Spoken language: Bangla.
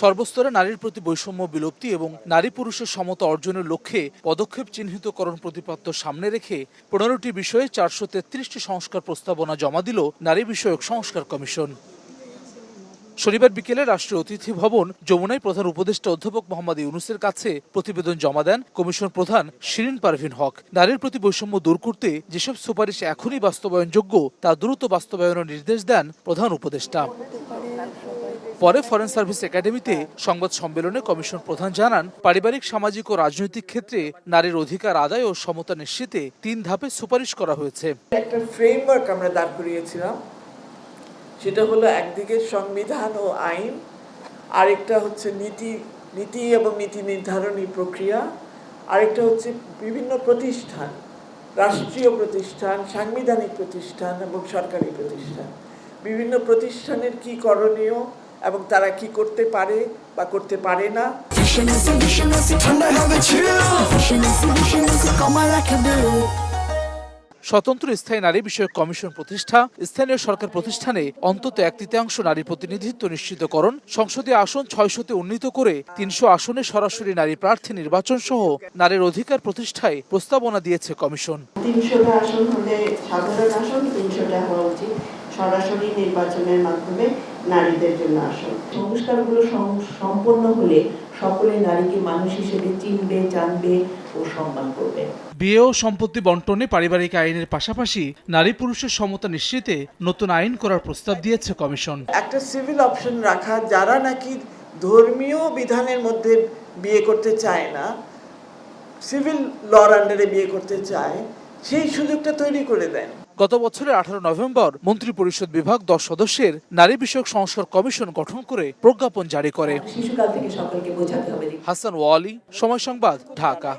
সর্বস্তরে নারীর প্রতি বৈষম্য বিলুপ্তি এবং নারী পুরুষের সমতা অর্জনের লক্ষ্যে পদক্ষেপ চিহ্নিতকরণ প্রতিপাদ্য সামনে রেখে ১৫টি বিষয়ে ৪৩৩টি সংস্কার প্রস্তাবনা জমা দিল নারী বিষয়ক সংস্কার কমিশন। শনিবার বিকেলে রাষ্ট্রীয় অতিথি ভবন যমুনায় প্রধান উপদেষ্টা অধ্যাপক মোহাম্মদ ইউনূসের কাছে প্রতিবেদন জমা দেন কমিশন প্রধান শিরিন পারভীন হক। নারীর প্রতি বৈষম্য দূর করতে যেসব সুপারিশ এখনই বাস্তবায়নযোগ্য তা দ্রুত বাস্তবায়নের নির্দেশ দেন প্রধান উপদেষ্টা। পরে ফরেন সার্ভিস একাডেমিতে সংবাদ সম্মেলনে কমিশন প্রধান জানান, পারিবারিক, সামাজিক ও রাজনৈতিক ক্ষেত্রে নারীর অধিকার আদায় ও সমতা নিশ্চিতে ৩ ধাপে সুপারিশ করা হয়েছে। একটা ফ্রেমওয়ার্ক আমরা দাঁড় করিয়েছিলাম, সেটা হলো একদিকে সংবিধান ও আইন, আরেকটা হচ্ছে নীতি এবং নীতি নির্ধারণী প্রক্রিয়া, আরেকটা হচ্ছে বিভিন্ন প্রতিষ্ঠান, রাষ্ট্রীয় প্রতিষ্ঠান, সাংবিধানিক প্রতিষ্ঠান এবং সরকারি প্রতিষ্ঠান। বিভিন্ন প্রতিষ্ঠানের কি করণীয় এবং তারা কি করতে পারে বা করতে পারে না। স্বতন্ত্র স্থায়ী নারী বিষয়ক কমিশন প্রতিষ্ঠা, স্থানীয় সরকার প্রতিষ্ঠানে অন্তত 1/3 নারী প্রতিনিধিত্ব নিশ্চিতকরণ, সংসদীয় আসন 600-তে উন্নীত করে 300 আসনে সরাসরি নারী প্রার্থী নির্বাচন সহ নারীর অধিকার প্রতিষ্ঠায় প্রস্তাবনা দিয়েছে কমিশন। 300টা আসন হলে সাধারণ আসন, 300টা হওয়া উচিত সরাসরি নির্বাচনের মাধ্যমে নারীদের জন্য আসন। সংস্কারগুলো সম্পন্ন হলে সকলে নারীকে মানুষ হিসেবে চিনবে, জানবে ও সম্মান করবে। বিয়ে ও সম্পত্তি বন্টনে পারিবারিক আইনের পাশাপাশি নারী পুরুষের সমতা নিশ্চিতে নতুন আইন করার প্রস্তাব দিয়েছে কমিশন। একটা সিভিল অপশন রাখা, যারা নাকি ধর্মীয় বিধানের মধ্যে বিয়ে করতে চায় না, সিভিল লর আন্ডারে বিয়ে করতে চায়, সেই সুযোগটা তৈরি করে দেন। গত বছরের 18 নভেম্বর মন্ত্রিপরিষদ বিভাগ 10 সদস্যের নারী বিষয়ক সংস্কার কমিশন গঠন করে প্রজ্ঞাপন জারি করে। শিশুকাল থেকে সকলকে বোঝাতে হবে। হাসান ওয়ালি, সময় সংবাদ, ঢাকা।